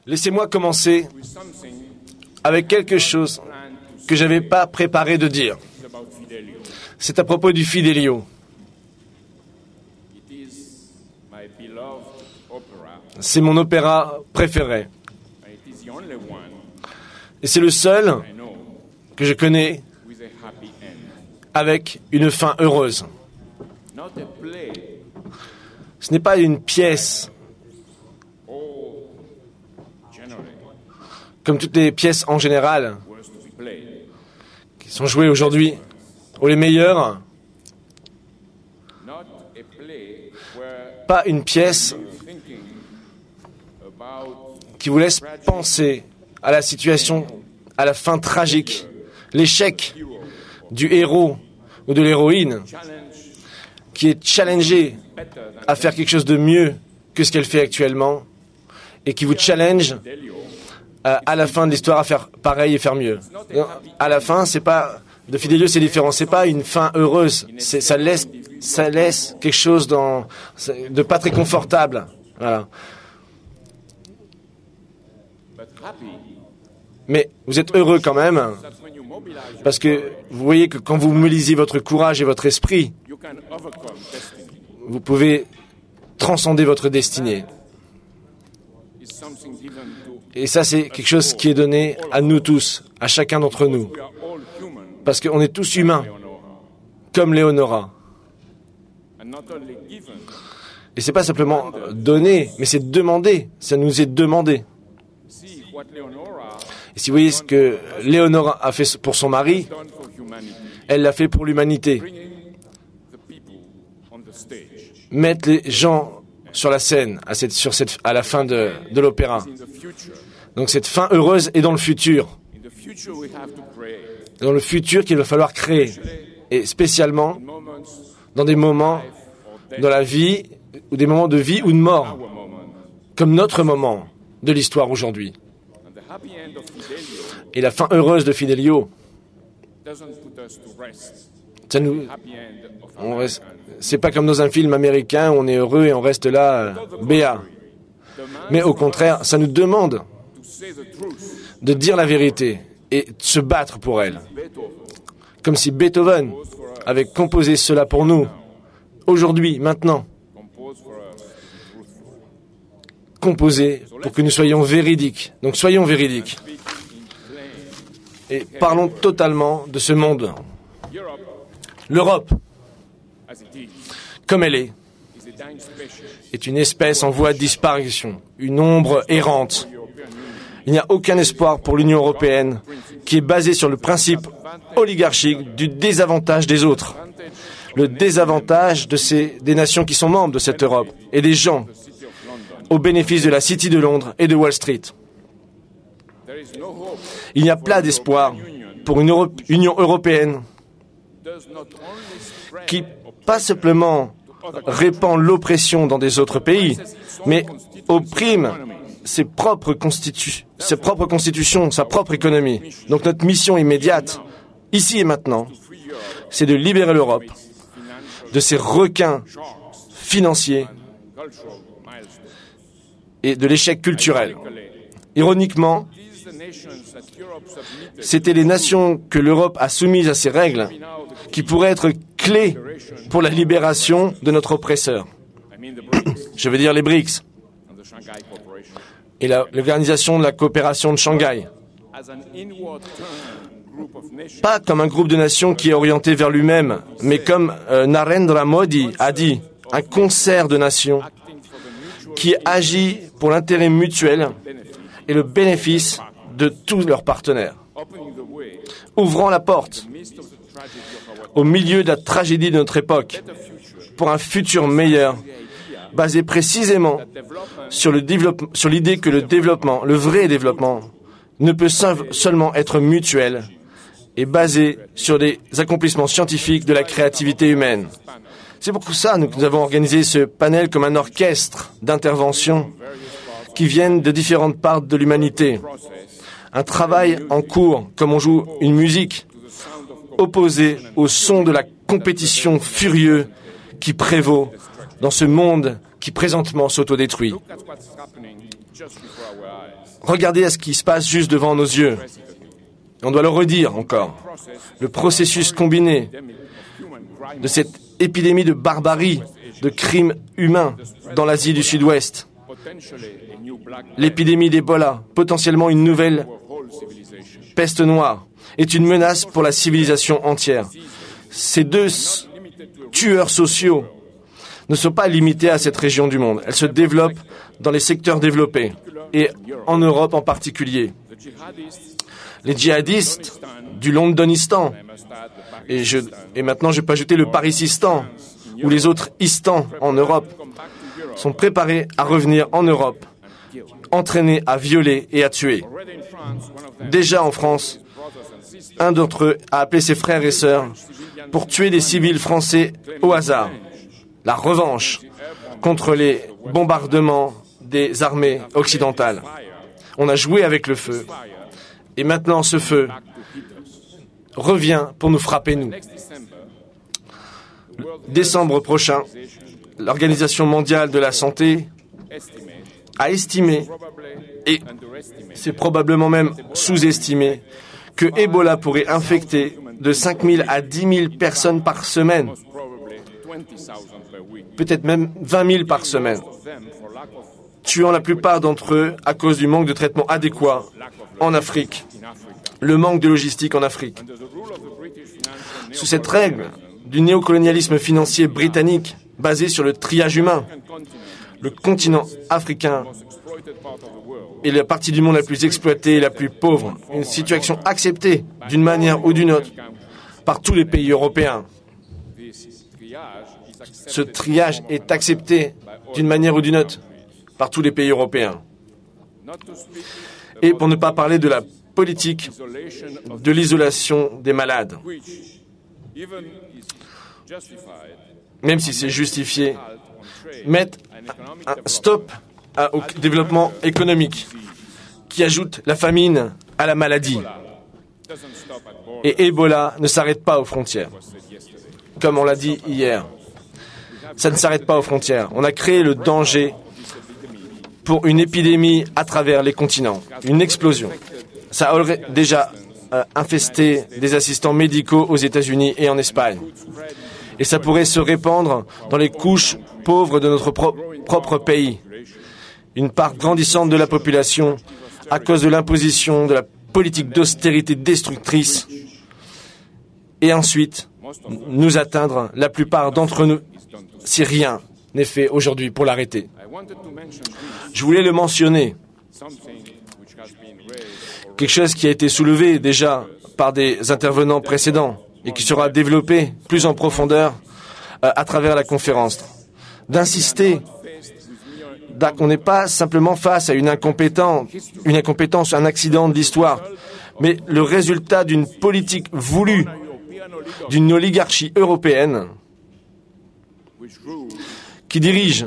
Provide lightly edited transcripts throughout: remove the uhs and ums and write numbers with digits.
Laissez-moi commencer avec quelque chose que je n'avais pas préparé de dire. C'est à propos du Fidelio. C'est mon opéra préféré. Et c'est le seul que je connais avec une fin heureuse. Ce n'est pas une pièce comme toutes les pièces en général qui sont jouées aujourd'hui, ou les meilleures. Pas une pièce qui vous laisse penser à la situation, à la fin tragique, l'échec du héros ou de l'héroïne qui est challengée à faire quelque chose de mieux que ce qu'elle fait actuellement et qui vous challenge à la fin de l'histoire à faire pareil et faire mieux. À la fin, c'est pas de Fidelio, c'est différent. C'est pas une fin heureuse. Ça laisse quelque chose de pas très confortable. Voilà. Mais vous êtes heureux quand même, parce que vous voyez que quand vous mobilisez votre courage et votre esprit, vous pouvez transcender votre destinée. Et ça, c'est quelque chose qui est donné à nous tous, à chacun d'entre nous. Parce qu'on est tous humains, comme Léonora. Et c'est pas simplement donner, mais c'est demander. Ça nous est demandé. Et si vous voyez ce que Léonora a fait pour son mari, elle l'a fait pour l'humanité. Mettre les gens sur la scène à la fin de l'opéra. Donc cette fin heureuse est dans le futur. Dans le futur qu'il va falloir créer. Et spécialement dans des moments dans la vie, ou des moments de vie ou de mort, comme notre moment de l'histoire aujourd'hui. Et la fin heureuse de Fidelio, c'est pas comme dans un film américain où on est heureux et on reste là, béat. Mais au contraire, ça nous demande de dire la vérité et de se battre pour elle. Comme si Beethoven avait composé cela pour nous, aujourd'hui, maintenant. Composé pour que nous soyons véridiques. Donc soyons véridiques. Et parlons totalement de ce monde. L'Europe, comme elle est une espèce en voie de disparition, une ombre errante. Il n'y a aucun espoir pour l'Union européenne qui est basée sur le principe oligarchique du désavantage des autres. Le désavantage des nations qui sont membres de cette Europe et des gens au bénéfice de la City de Londres et de Wall Street. Il n'y a pas d'espoir pour une Union européenne qui, pas simplement répand l'oppression dans des autres pays, mais opprime ses propres constitutions, sa propre économie. Donc notre mission immédiate, ici et maintenant, c'est de libérer l'Europe de ces requins financiers et de l'échec culturel. Ironiquement, c'était les nations que l'Europe a soumises à ces règles qui pourraient être clés pour la libération de notre oppresseur. Je veux dire les BRICS et l'Organisation de la coopération de Shanghai. Pas comme un groupe de nations qui est orienté vers lui-même, mais comme Narendra Modi a dit, un concert de nations qui agit pour l'intérêt mutuel et le bénéfice de tous leurs partenaires, ouvrant la porte au milieu de la tragédie de notre époque pour un futur meilleur, basé précisément sur l'idée que le développement, le vrai développement, ne peut seulement être mutuel et basé sur des accomplissements scientifiques de la créativité humaine. C'est pour ça que nous avons organisé ce panel comme un orchestre d'interventions qui viennent de différentes parts de l'humanité. Un travail en cours, comme on joue une musique, opposé au son de la compétition furieuse qui prévaut dans ce monde qui présentement s'autodétruit. Regardez à ce qui se passe juste devant nos yeux. On doit le redire encore. Le processus combiné de cette épidémie de barbarie, de crimes humains dans l'Asie du Sud-Ouest. L'épidémie d'Ebola, potentiellement une nouvelle peste noire, est une menace pour la civilisation entière. Ces deux tueurs sociaux ne sont pas limités à cette région du monde. Elles se développent dans les secteurs développés et en Europe en particulier. Les djihadistes du Londonistan, et maintenant je peux ajouter le Parisistan, ou les autres Istans en Europe, sont préparés à revenir en Europe, entraînés à violer et à tuer. Déjà en France, un d'entre eux a appelé ses frères et sœurs pour tuer des civils français au hasard. La revanche contre les bombardements des armées occidentales. On a joué avec le feu. Et maintenant, ce feu revient pour nous frapper, nous. Décembre prochain, l'Organisation mondiale de la santé a estimé, et c'est probablement même sous-estimé, que Ebola pourrait infecter de 5 000 à 10 000 personnes par semaine. Peut-être même 20 000 par semaine, tuant la plupart d'entre eux à cause du manque de traitement adéquat en Afrique, le manque de logistique en Afrique. Sous cette règle du néocolonialisme financier britannique basé sur le triage humain, le continent africain est la partie du monde la plus exploitée et la plus pauvre, une situation acceptée d'une manière ou d'une autre par tous les pays européens. Ce triage est accepté d'une manière ou d'une autre par tous les pays européens. Et pour ne pas parler de la politique de l'isolation des malades, même si c'est justifié, mettre un stop au développement économique qui ajoute la famine à la maladie. Et Ebola ne s'arrête pas aux frontières, comme on l'a dit hier. Ça ne s'arrête pas aux frontières. On a créé le danger pour une épidémie à travers les continents, une explosion. Ça aurait déjà infesté des assistants médicaux aux États-Unis et en Espagne. Et ça pourrait se répandre dans les couches pauvres de notre propre pays. Une part grandissante de la population, à cause de l'imposition de la politique d'austérité destructrice, et ensuite nous atteindre, la plupart d'entre nous, si rien n'est fait aujourd'hui pour l'arrêter. Je voulais le mentionner. Quelque chose qui a été soulevé déjà par des intervenants précédents et qui sera développé plus en profondeur à travers la conférence. D'insister qu'on n'est pas simplement face à une incompétence, un accident de l'histoire, mais le résultat d'une politique voulue d'une oligarchie européenne qui dirige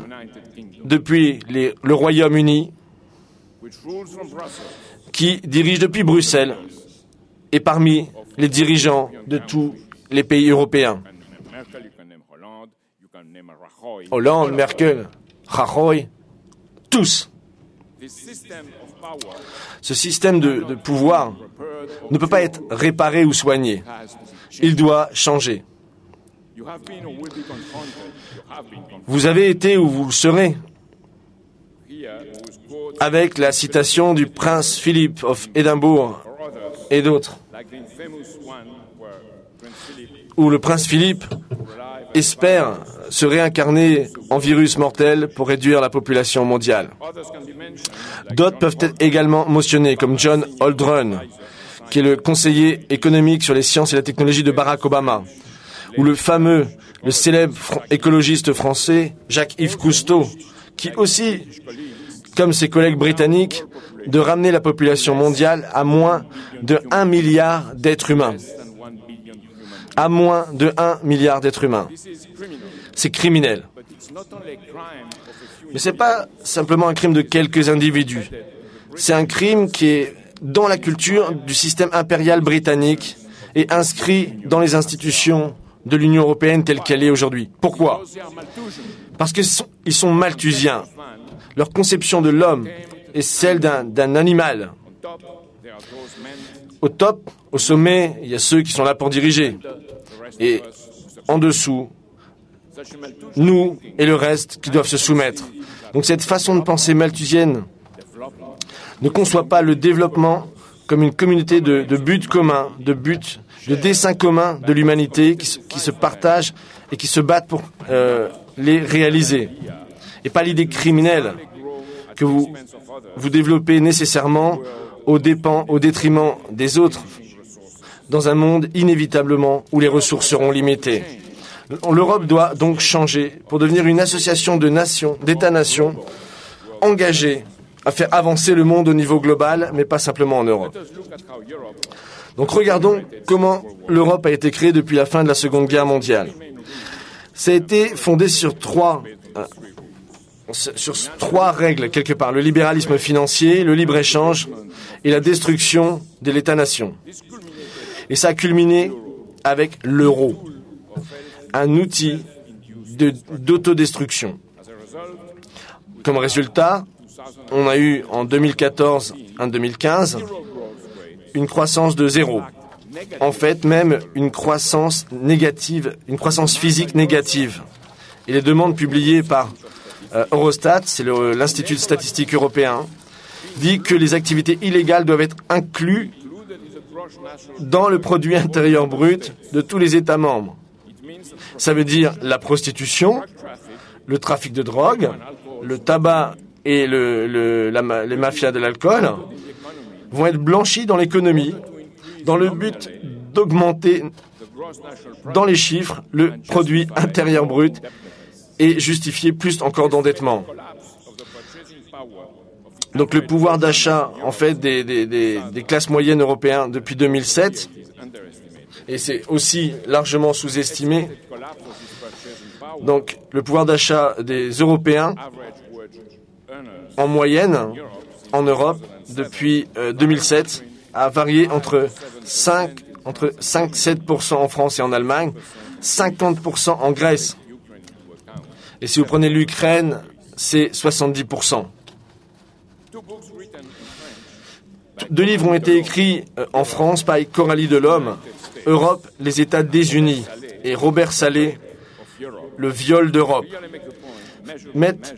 depuis le Royaume-Uni, qui dirige depuis Bruxelles et parmi les dirigeants de tous les pays européens. Hollande, Merkel, Rajoy, tous. Ce système de pouvoir ne peut pas être réparé ou soigné. Il doit changer. Vous avez été ou vous le serez avec la citation du prince Philippe of Edinburgh et d'autres, où le prince Philippe espère se réincarner en virus mortel pour réduire la population mondiale. D'autres peuvent être également mentionnés, comme John Holdren, qui est le conseiller économique sur les sciences et la technologie de Barack Obama, ou le célèbre écologiste français Jacques-Yves Cousteau, qui aussi, comme ses collègues britanniques, de ramener la population mondiale à moins de 1 milliard d'êtres humains. À moins de 1 milliard d'êtres humains. C'est criminel. Mais ce n'est pas simplement un crime de quelques individus. C'est un crime qui est dans la culture du système impérial britannique et inscrit dans les institutions de l'Union européenne telle qu'elle est aujourd'hui. Pourquoi ? Parce qu'ils sont malthusiens. Leur conception de l'homme est celle d'un animal. Au top, au sommet, il y a ceux qui sont là pour diriger. Et en dessous, nous et le reste qui doivent se soumettre. Donc cette façon de penser malthusienne ne conçoit pas le développement comme une communauté de buts communs, de desseins communs de l'humanité qui se partagent et qui se battent pour les réaliser. Et pas l'idée criminelle que vous développez nécessairement au détriment des autres, dans un monde inévitablement où les ressources seront limitées. L'Europe doit donc changer pour devenir une association de nations, d'États-nations, engagées à faire avancer le monde au niveau global, mais pas simplement en Europe. Donc regardons comment l'Europe a été créée depuis la fin de la Seconde Guerre mondiale. Ça a été fondé sur trois règles, quelque part. Le libéralisme financier, le libre-échange et la destruction de l'État-nation. Et ça a culminé avec l'euro, un outil d'autodestruction. Comme résultat, on a eu en 2014 et 2015 une croissance de zéro. En fait, même une croissance négative, une croissance physique négative. Et les demandes publiées par Eurostat, c'est l'Institut de statistique européen, dit que les activités illégales doivent être incluses dans le produit intérieur brut de tous les États membres. Ça veut dire la prostitution, le trafic de drogue, le tabac et les mafias de l'alcool vont être blanchis dans l'économie dans le but d'augmenter dans les chiffres le produit intérieur brut et justifier plus encore d'endettement. Donc le pouvoir d'achat en fait des classes moyennes européennes depuis 2007, et c'est aussi largement sous-estimé. Donc le pouvoir d'achat des Européens en moyenne en Europe depuis 2007 a varié entre 5-7% en France et en Allemagne, 50% en Grèce. Et si vous prenez l'Ukraine, c'est 70%. Deux livres ont été écrits en France par Coralie Delhomme, Europe, les États désunis, et Robert Salé, Le viol d'Europe. Mettent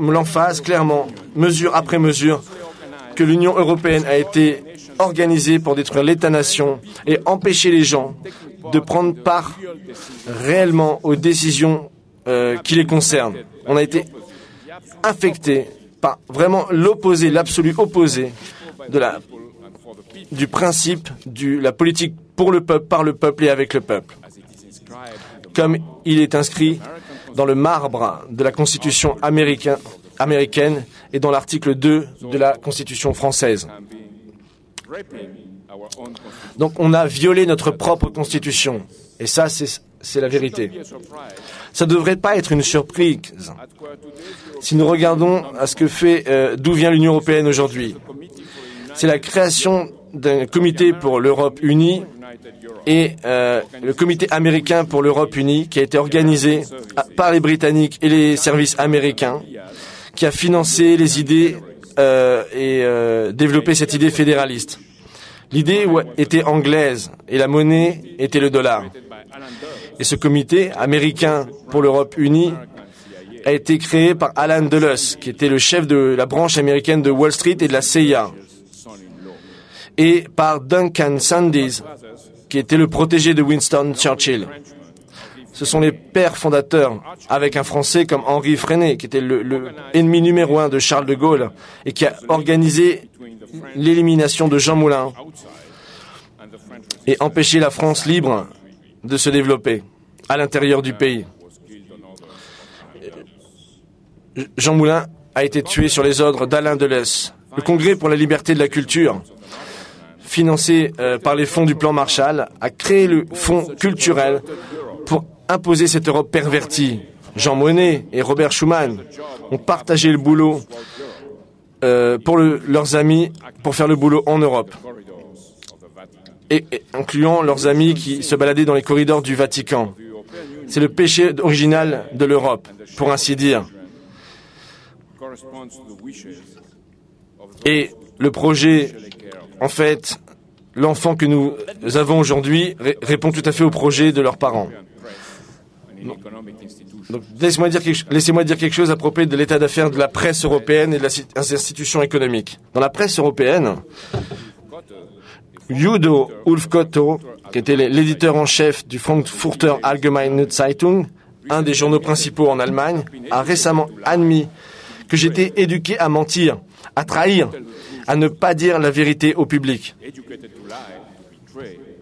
l'emphase clairement, mesure après mesure, que l'Union européenne a été organisée pour détruire l'État-nation et empêcher les gens de prendre part réellement aux décisions qui les concernent. On a été infecté par vraiment l'opposé, l'absolu opposé du principe de la politique pour le peuple, par le peuple et avec le peuple. Comme il est inscrit dans le marbre de la Constitution américaine et dans l'article 2 de la Constitution française. Donc on a violé notre propre Constitution. Et ça, c'est la vérité. Ça ne devrait pas être une surprise. Si nous regardons à ce que fait, d'où vient l'Union européenne aujourd'hui, c'est la création d'un comité pour l'Europe unie et le comité américain pour l'Europe unie qui a été organisé par les Britanniques et les services américains, qui a financé les idées et développé cette idée fédéraliste. L'idée était anglaise et la monnaie était le dollar. Et ce comité américain pour l'Europe unie a été créé par Alan Dulles, qui était le chef de la branche américaine de Wall Street et de la CIA, et par Duncan Sandys, qui était le protégé de Winston Churchill. Ce sont les pères fondateurs, avec un Français comme Henri Freinet, qui était le ennemi numéro 1 de Charles de Gaulle, et qui a organisé l'élimination de Jean Moulin et empêché la France libre de se développer à l'intérieur du pays. Jean Moulin a été tué sur les ordres d'Alain Deleuze. Le Congrès pour la liberté de la culture, financé par les fonds du plan Marshall, a créé le fonds culturel pour imposer cette Europe pervertie. Jean Monnet et Robert Schuman ont partagé le boulot pour leurs amis pour faire le boulot en Europe, et incluant leurs amis qui se baladaient dans les corridors du Vatican. C'est le péché original de l'Europe, pour ainsi dire. Et le projet, en fait, l'enfant que nous avons aujourd'hui répond tout à fait au projet de leurs parents. Donc, laissez-moi dire quelque chose à propos de l'état d'affaires de la presse européenne et de des institutions économiques. Dans la presse européenne, Udo Ulfkotto, qui était l'éditeur en chef du Frankfurter Allgemeine Zeitung, un des journaux principaux en Allemagne, a récemment admis que j'étais éduqué à mentir, à trahir, à ne pas dire la vérité au public.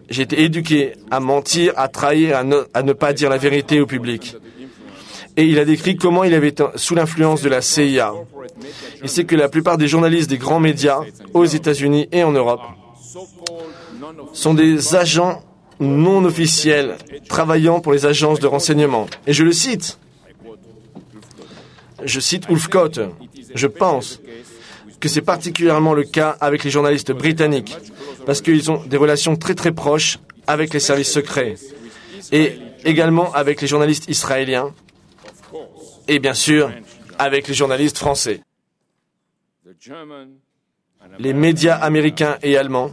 J'ai été éduqué à mentir, à trahir, à ne pas dire la vérité au public. Et il a décrit comment il avait été sous l'influence de la CIA. Il sait que la plupart des journalistes des grands médias, aux États-Unis et en Europe, sont des agents non officiels travaillant pour les agences de renseignement. Et je le cite. Je cite Ulfkott. Je pense que c'est particulièrement le cas avec les journalistes britanniques, parce qu'ils ont des relations très très proches avec les services secrets, et également avec les journalistes israéliens, et bien sûr avec les journalistes français. Les médias américains et allemands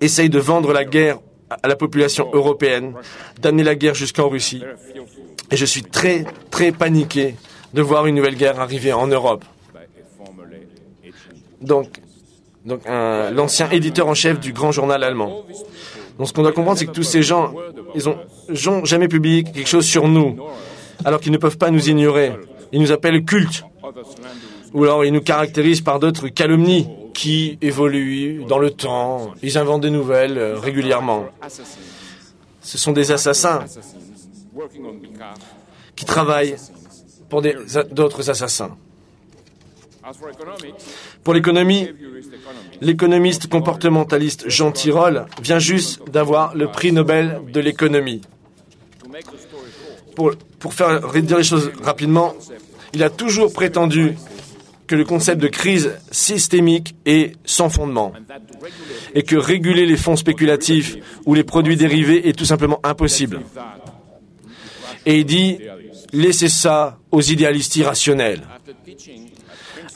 essayent de vendre la guerre à la population européenne, d'amener la guerre jusqu'en Russie, et je suis très très paniqué de voir une nouvelle guerre arriver en Europe. Donc l'ancien éditeur en chef du grand journal allemand. Donc ce qu'on doit comprendre, c'est que tous ces gens, ils ont jamais publié quelque chose sur nous, alors qu'ils ne peuvent pas nous ignorer. Ils nous appellent cultes, ou alors ils nous caractérisent par d'autres calomnies qui évoluent dans le temps. Ils inventent des nouvelles régulièrement. Ce sont des assassins qui travaillent pour d'autres assassins. Pour l'économie, l'économiste comportementaliste Jean Tirole vient juste d'avoir le prix Nobel de l'économie. Pour faire dire les choses rapidement, il a toujours prétendu que le concept de crise systémique est sans fondement et que réguler les fonds spéculatifs ou les produits dérivés est tout simplement impossible. Et il dit « laissez ça aux idéalistes irrationnels ».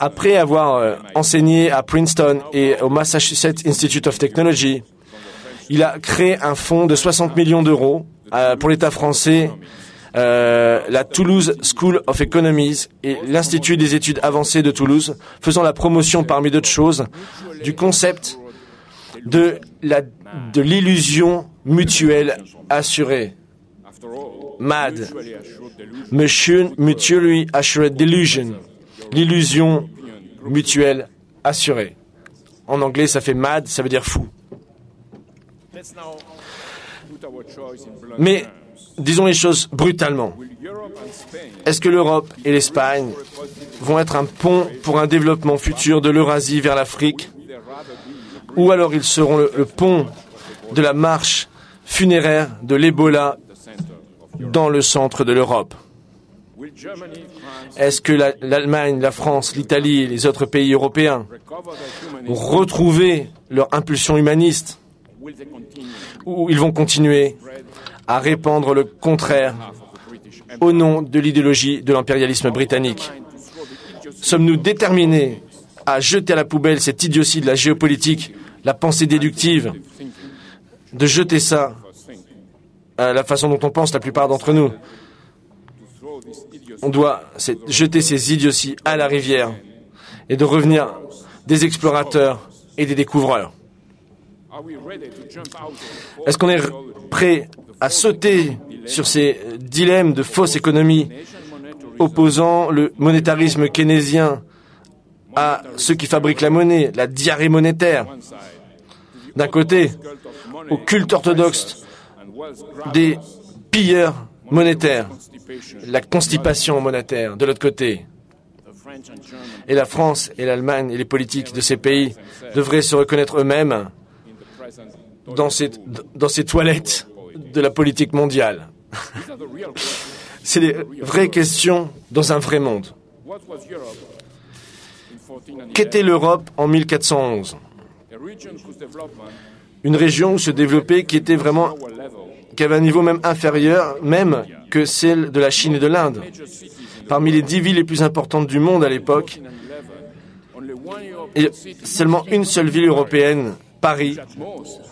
Après avoir enseigné à Princeton et au Massachusetts Institute of Technology, il a créé un fonds de 60 millions d'euros pour l'État français, la Toulouse School of Economics et l'Institut des études avancées de Toulouse, faisant la promotion, parmi d'autres choses, du concept de l'illusion mutuelle assurée. MAD, Mutually Assured Delusion, l'illusion mutuelle assurée. En anglais, ça fait MAD, ça veut dire fou. Mais disons les choses brutalement. Est-ce que l'Europe et l'Espagne vont être un pont pour un développement futur de l'Eurasie vers l'Afrique, ou alors ils seront le pont de la marche funéraire de l'Ebola dans le centre de l'Europe? Est-ce que l'Allemagne, la France, l'Italie et les autres pays européens vont retrouver leur impulsion humaniste, ou ils vont continuer à répandre le contraire au nom de l'idéologie de l'impérialisme britannique? Sommes-nous déterminés à jeter à la poubelle cette idiotie de la géopolitique, la pensée déductive, de jeter ça à la façon dont on pense la plupart d'entre nous? On doit jeter ces idioties à la rivière et de revenir des explorateurs et des découvreurs. Est-ce qu'on est prêt à sauter sur ces dilemmes de fausse économie opposant le monétarisme keynésien à ceux qui fabriquent la monnaie, la diarrhée monétaire, d'un côté, au culte orthodoxe des pilleurs monétaires, la constipation monétaire de l'autre côté? Et la France et l'Allemagne et les politiques de ces pays devraient se reconnaître eux-mêmes dans ces toilettes de la politique mondiale. C'est des vraies questions dans un vrai monde. Qu'était l'Europe en 1411? Une région où se développait qui avait un niveau même inférieur, même que celle de la Chine et de l'Inde. Parmi les 10 villes les plus importantes du monde à l'époque, et seulement une seule ville européenne, Paris,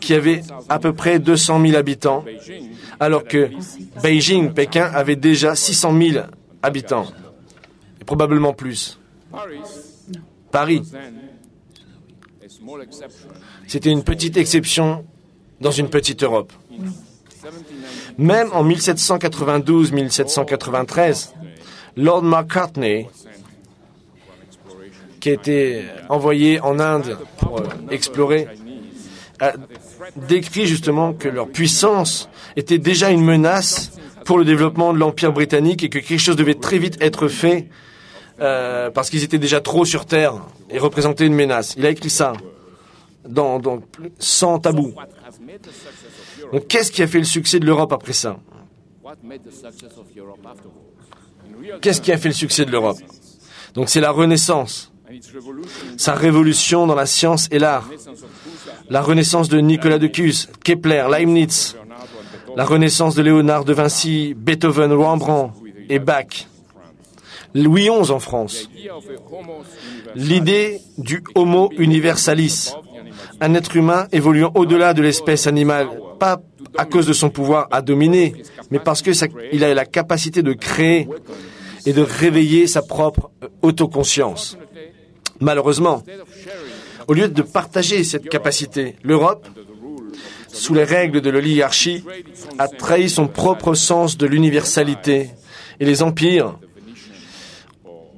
qui avait à peu près 200 000 habitants, alors que Beijing, Pékin, avait déjà 600 000 habitants, et probablement plus. Paris, c'était une petite exception dans une petite Europe. Même en 1792-1793, Lord Macartney, qui a été envoyé en Inde pour explorer, a décrit justement que leur puissance était déjà une menace pour le développement de l'Empire britannique et que quelque chose devait très vite être fait parce qu'ils étaient déjà trop sur Terre et représentaient une menace. Il a écrit ça sans tabou. Donc qu'est-ce qui a fait le succès de l'Europe après ça? Qu'est-ce qui a fait le succès de l'Europe? Donc c'est la Renaissance, sa révolution dans la science et l'art, la renaissance de Nicolas de Cuse, Kepler, Leibniz, la renaissance de Léonard de Vinci, Beethoven, Rembrandt et Bach, Louis XI en France, l'idée du Homo universalis, un être humain évoluant au-delà de l'espèce animale, pas à cause de son pouvoir à dominer, mais parce qu'il a la capacité de créer et de réveiller sa propre autoconscience. Malheureusement, au lieu de partager cette capacité, l'Europe, sous les règles de l'oligarchie, a trahi son propre sens de l'universalité. Et les empires,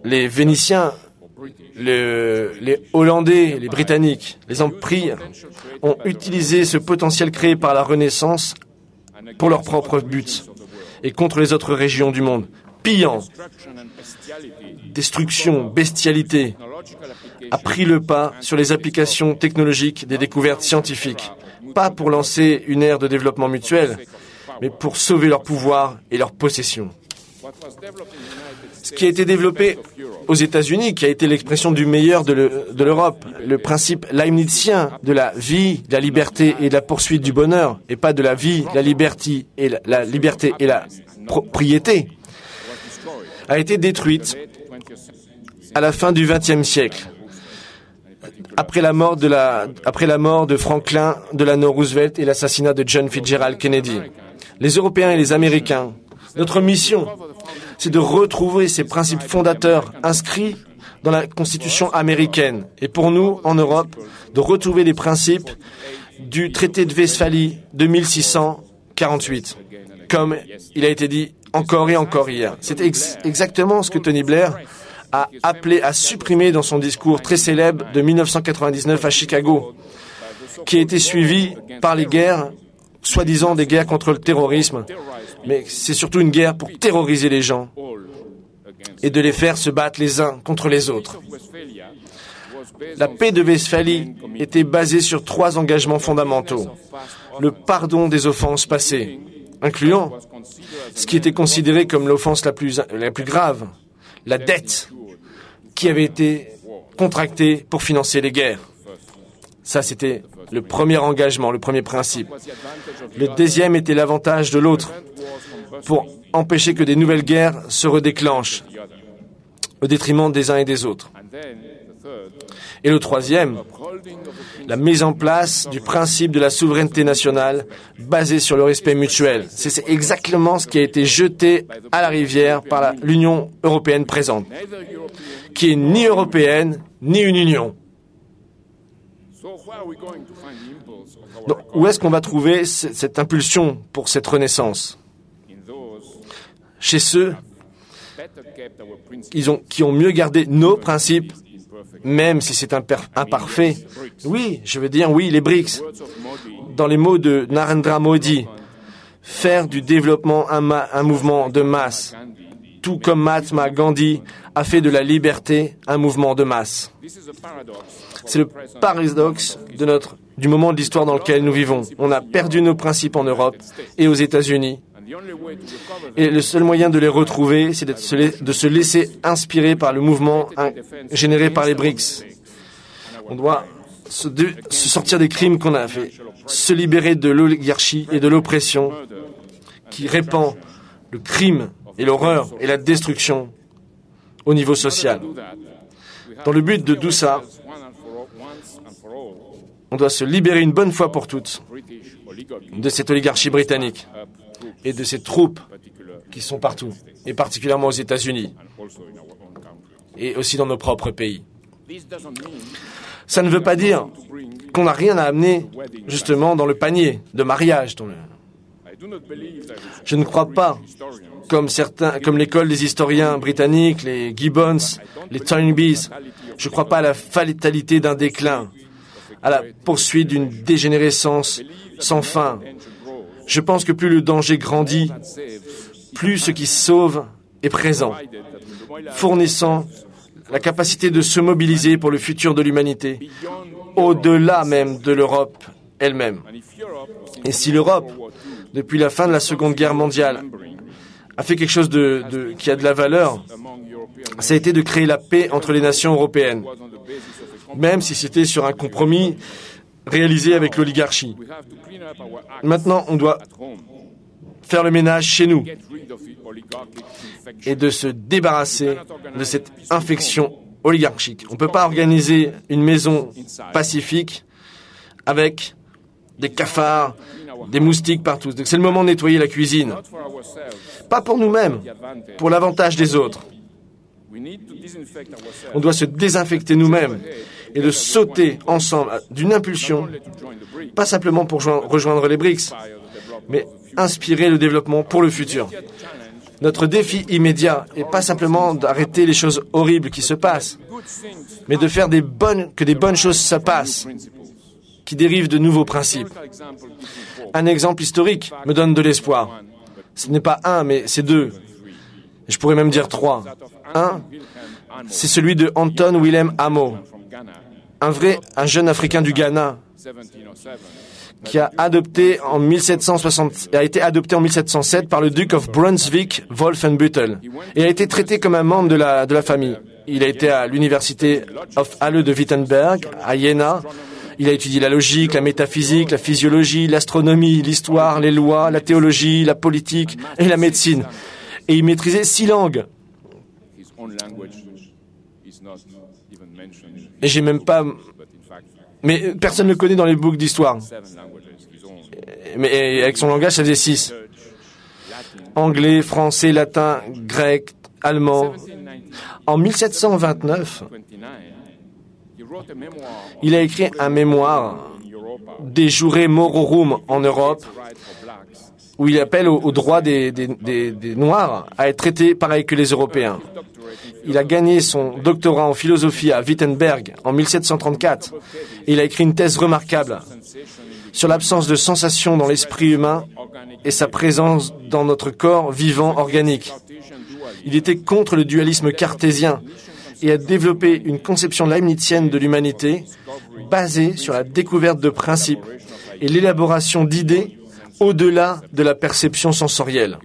les Vénitiens, les Hollandais, les Britanniques, les empires ont utilisé ce potentiel créé par la Renaissance pour leur propre but et contre les autres régions du monde. Pillant, destruction, bestialité, a pris le pas sur les applications technologiques des découvertes scientifiques, pas pour lancer une ère de développement mutuel, mais pour sauver leur pouvoir et leur possession. Ce qui a été développé aux États-Unis, qui a été l'expression du meilleur de l'Europe, le principe leibnizien de la vie, de la liberté et de la poursuite du bonheur, et pas de la vie, la liberté et la propriété, a été détruite à la fin du XXe siècle, après la mort de Franklin Delano Roosevelt et l'assassinat de John Fitzgerald Kennedy. Les Européens et les Américains, notre mission, c'est de retrouver ces principes fondateurs inscrits dans la Constitution américaine. Et pour nous, en Europe, de retrouver les principes du traité de Westphalie de 1648, comme il a été dit encore et encore hier. C'est exactement ce que Tony Blair a appelé à supprimer dans son discours très célèbre de 1999 à Chicago, qui a été suivi par les guerres, soi-disant des guerres contre le terrorisme, mais c'est surtout une guerre pour terroriser les gens et de les faire se battre les uns contre les autres. La paix de Westphalie était basée sur 3 engagements fondamentaux. Le pardon des offenses passées, incluant ce qui était considéré comme l'offense la plus grave, la dette qui avait été contractée pour financer les guerres. Ça, c'était le premier engagement, le premier principe. Le deuxième était l'avantage de l'autre pour empêcher que des nouvelles guerres se redéclenchent au détriment des uns et des autres. Et le troisième, la mise en place du principe de la souveraineté nationale basé sur le respect mutuel. C'est exactement ce qui a été jeté à la rivière par l'Union européenne présente, qui est ni européenne, ni une union. Donc, où est-ce qu'on va trouver cette impulsion pour cette renaissance? Chez ceux qui ont mieux gardé nos principes, même si c'est imparfait. Oui, je veux dire, oui, les BRICS. Dans les mots de Narendra Modi, faire du développement un mouvement de masse, tout comme Mahatma Gandhi a fait de la liberté un mouvement de masse. C'est le paradoxe du moment de l'histoire dans lequel nous vivons. On a perdu nos principes en Europe et aux États-Unis. Et le seul moyen de les retrouver, c'est de se laisser inspirer par le mouvement généré par les BRICS. On doit se sortir des crimes qu'on a fait, se libérer de l'oligarchie et de l'oppression qui répand le crime et l'horreur et la destruction au niveau social. Dans le but de tout ça, On doit se libérer une bonne fois pour toutes de cette oligarchie britannique et de ces troupes qui sont partout, et particulièrement aux États-Unis, et aussi dans nos propres pays. Ça ne veut pas dire qu'on n'a rien à amener, justement, dans le panier de mariage. Je ne crois pas, comme l'école des historiens britanniques, les Gibbons, les Toynbees, je ne crois pas à la fatalité d'un déclin, à la poursuite d'une dégénérescence sans fin. Je pense que plus le danger grandit, plus ce qui sauve est présent, fournissant la capacité de se mobiliser pour le futur de l'humanité, au-delà même de l'Europe elle-même. Et si l'Europe, depuis la fin de la Seconde Guerre mondiale, a fait quelque chose qui a de la valeur, ça a été de créer la paix entre les nations européennes, même si c'était sur un compromis réalisé avec l'oligarchie. Maintenant, on doit faire le ménage chez nous et de se débarrasser de cette infection oligarchique. On ne peut pas organiser une maison pacifique avec des cafards, des moustiques partout. Donc c'est le moment de nettoyer la cuisine. Pas pour nous-mêmes, pour l'avantage des autres. On doit se désinfecter nous-mêmes et de sauter ensemble d'une impulsion, pas simplement pour rejoindre les BRICS, mais inspirer le développement pour le futur. Notre défi immédiat n'est pas simplement d'arrêter les choses horribles qui se passent, mais de faire que des bonnes choses se passent, qui dérivent de nouveaux principes. Un exemple historique me donne de l'espoir. Ce n'est pas un, mais c'est deux. Je pourrais même dire trois. Un, c'est celui de Anton Willem Amo, un jeune Africain du Ghana, qui a été adopté en 1707 par le duc of Brunswick Wolfenbüttel et a été traité comme un membre de la famille. Il a été à l'université of Halle de Wittenberg, à Jena. Il a étudié la logique, la métaphysique, la physiologie, l'astronomie, l'histoire, les lois, la théologie, la politique et la médecine. Et il maîtrisait 6 langues. Et j'ai même pas... Mais personne ne le connaît dans les books d'histoire. Mais avec son langage, ça faisait 6. Anglais, français, latin, grec, allemand. En 1729, il a écrit un mémoire des Jure Mororum en Europe, où il appelle au droit des Noirs à être traités pareil que les Européens. Il a gagné son doctorat en philosophie à Wittenberg en 1734 et il a écrit une thèse remarquable sur l'absence de sensations dans l'esprit humain et sa présence dans notre corps vivant organique. Il était contre le dualisme cartésien et a développé une conception leibnizienne de l'humanité basée sur la découverte de principes et l'élaboration d'idées au-delà de la perception sensorielle.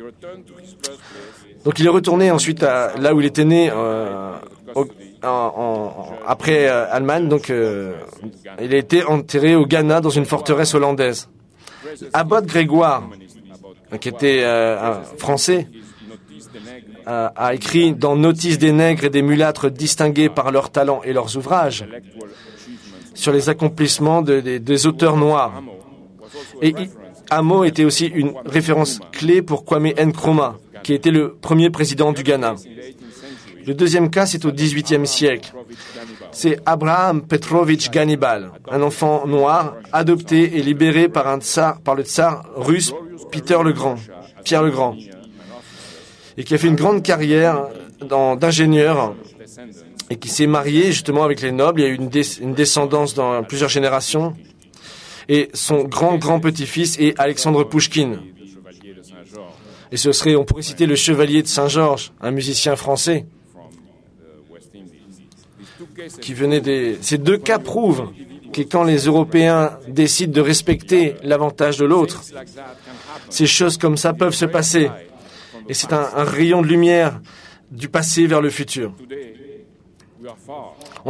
Donc il est retourné ensuite là où il était né, après Allemagne. Donc il a été enterré au Ghana dans une forteresse hollandaise. Abbot Grégoire, qui était un Français, a écrit dans Notice des nègres et des mulâtres distingués par leurs talents et leurs ouvrages sur les accomplissements des auteurs noirs. Et Amo était aussi une référence clé pour Kwame Nkrumah, qui était le premier président du Ghana. Le deuxième cas, c'est au XVIIIe siècle. C'est Abraham Petrovitch Gannibal, un enfant noir adopté et libéré par le tsar russe Pierre le Grand, et qui a fait une grande carrière d'ingénieur et qui s'est marié justement avec les nobles. Il y a eu une descendance dans plusieurs générations. Et son grand-petit-fils est Alexandre Pouchkine. Et on pourrait citer le Chevalier de Saint-Georges, un musicien français, qui venait Ces deux cas prouvent que quand les Européens décident de respecter l'avantage de l'autre, ces choses comme ça peuvent se passer. Et c'est un rayon de lumière du passé vers le futur.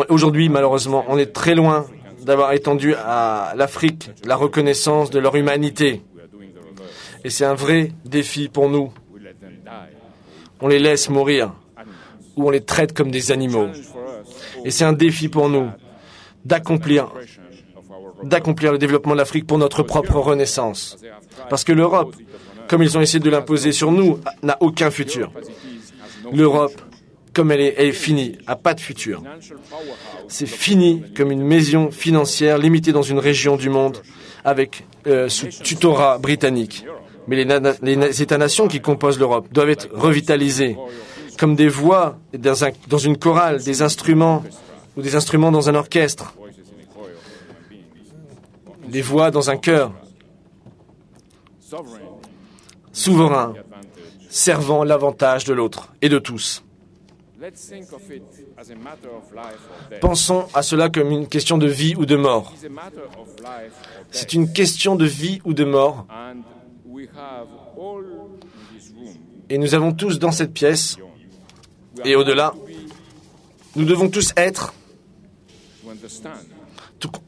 Aujourd'hui, malheureusement, on est très loin d'avoir étendu à l'Afrique la reconnaissance de leur humanité. Et c'est un vrai défi pour nous. On les laisse mourir ou on les traite comme des animaux. Et c'est un défi pour nous d'accomplir d'accomplir le développement de l'Afrique pour notre propre renaissance. Parce que l'Europe, comme ils ont essayé de l'imposer sur nous, n'a aucun futur. L'Europe, comme elle est finie, n'a pas de futur. C'est fini comme une maison financière limitée dans une région du monde avec sous tutorat britannique. Mais les États-nations qui composent l'Europe doivent être revitalisés comme des voix dans une chorale, des instruments ou des instruments dans un orchestre, des voix dans un chœur, souverain, servant l'avantage de l'autre et de tous. Pensons à cela comme une question de vie ou de mort. C'est une question de vie ou de mort. Et nous avons tous dans cette pièce, et au-delà, nous devons tous être,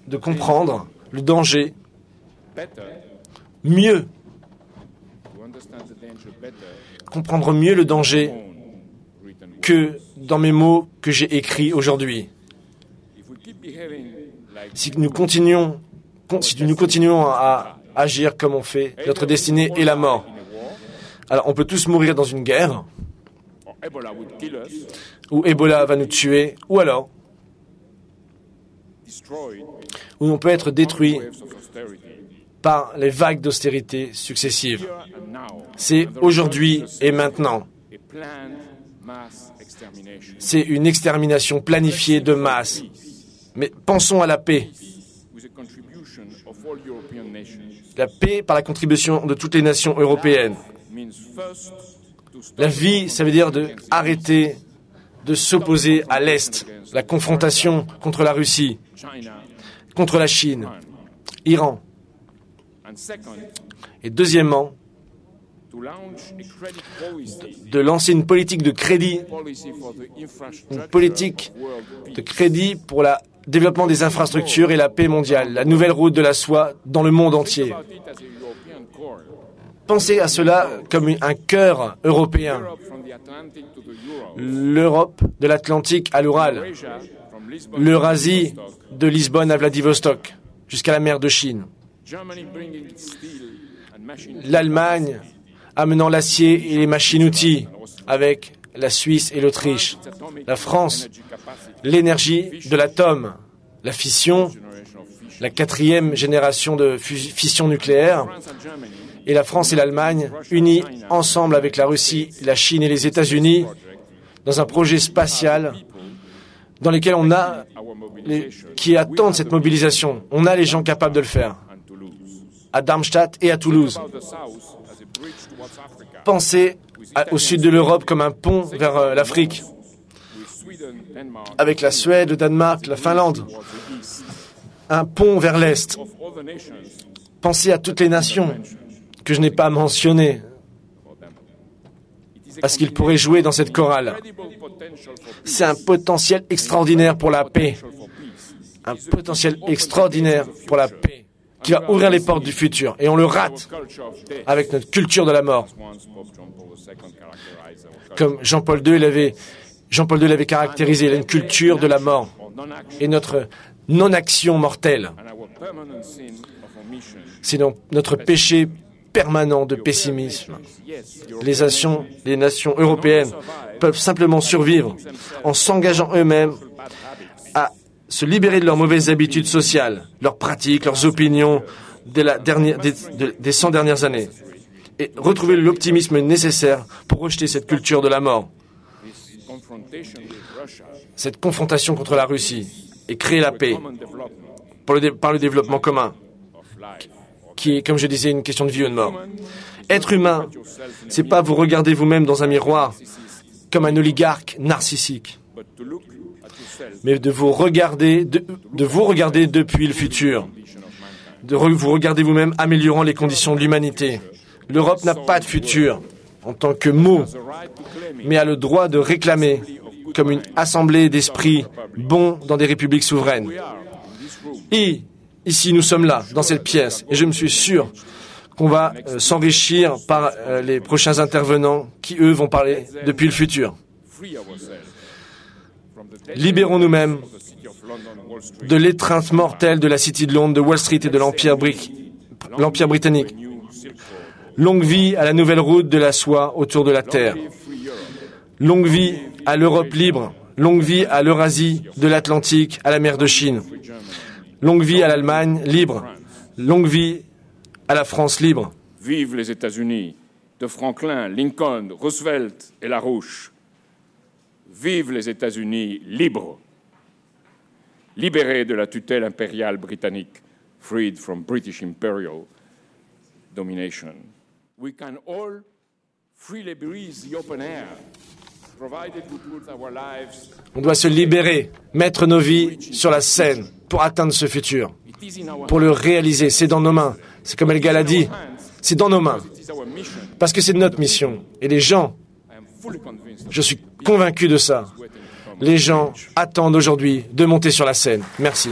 de comprendre le danger mieux, comprendre mieux le danger que dans mes mots que j'ai écrits aujourd'hui. Si nous continuons à agir comme on fait, notre destinée est la mort. Alors on peut tous mourir dans une guerre, ou Ebola va nous tuer, ou alors, où on peut être détruit par les vagues d'austérité successives. C'est aujourd'hui et maintenant. C'est une extermination planifiée de masse. Mais pensons à la paix. La paix par la contribution de toutes les nations européennes. La vie, ça veut dire arrêter de s'opposer à l'Est, la confrontation contre la Russie, contre la Chine, Iran. Et deuxièmement, de lancer une politique de crédit pour le développement des infrastructures et la paix mondiale, la nouvelle route de la soie dans le monde entier. Pensez à cela comme un cœur européen. L'Europe de l'Atlantique à l'Oural, l'Eurasie de Lisbonne à Vladivostok, jusqu'à la mer de Chine. L'Allemagne amenant l'acier et les machines-outils avec la Suisse et l'Autriche. La France, l'énergie de l'atome, la fission, la 4e génération de fission nucléaire. Et la France et l'Allemagne, unis ensemble avec la Russie, la Chine et les États-Unis, dans un projet spatial dans lequel qui attendent cette mobilisation. On a les gens capables de le faire, à Darmstadt et à Toulouse. Pensez au sud de l'Europe comme un pont vers l'Afrique, avec la Suède, le Danemark, la Finlande, un pont vers l'Est. Pensez à toutes les nations que je n'ai pas mentionnées, parce qu'ils pourraient jouer dans cette chorale. C'est un potentiel extraordinaire pour la paix, un potentiel extraordinaire pour la paix, qui va ouvrir les portes du futur. Et on le rate avec notre culture de la mort. Comme Jean-Paul II l'avait caractérisé, une culture de la mort et notre non-action mortelle. C'est donc notre péché permanent de pessimisme. Les nations européennes peuvent simplement survivre en s'engageant eux-mêmes à se libérer de leurs mauvaises habitudes sociales, leurs pratiques, leurs opinions des 100 dernières années et retrouver l'optimisme nécessaire pour rejeter cette culture de la mort, cette confrontation contre la Russie et créer la paix par le développement commun, qui est, comme je disais, une question de vie ou de mort. Être humain, c'est pas vous regarder vous-même dans un miroir comme un oligarque narcissique, mais de vous regarder depuis le futur, de vous regarder vous-même améliorant les conditions de l'humanité. L'Europe n'a pas de futur en tant que mot, mais a le droit de réclamer comme une assemblée d'esprits bons dans des républiques souveraines. Et ici, nous sommes là, dans cette pièce, et je me suis sûr qu'on va s'enrichir par les prochains intervenants qui, eux, vont parler depuis le futur. Libérons nous-mêmes de l'étreinte mortelle de la City de Londres, de Wall Street et de l'Empire britannique. Longue vie à la nouvelle route de la soie autour de la Terre. Longue vie à l'Europe libre. Longue vie à l'Eurasie, de l'Atlantique à la mer de Chine. Longue vie à l'Allemagne libre. Longue vie à la France libre. Vive les États-Unis, de Franklin, Lincoln, Roosevelt et Larouche. Vive les États-Unis libres, libérés de la tutelle impériale britannique, freed from British imperial domination. We can all freely breathe the open air, provided we put our lives. On doit se libérer, mettre nos vies sur la scène pour atteindre ce futur, pour le réaliser. C'est dans nos mains. C'est comme Elga l'a dit, c'est dans nos mains. Parce que c'est notre mission. Et les gens, je suis convaincu de ça, les gens attendent aujourd'hui de monter sur la scène. Merci.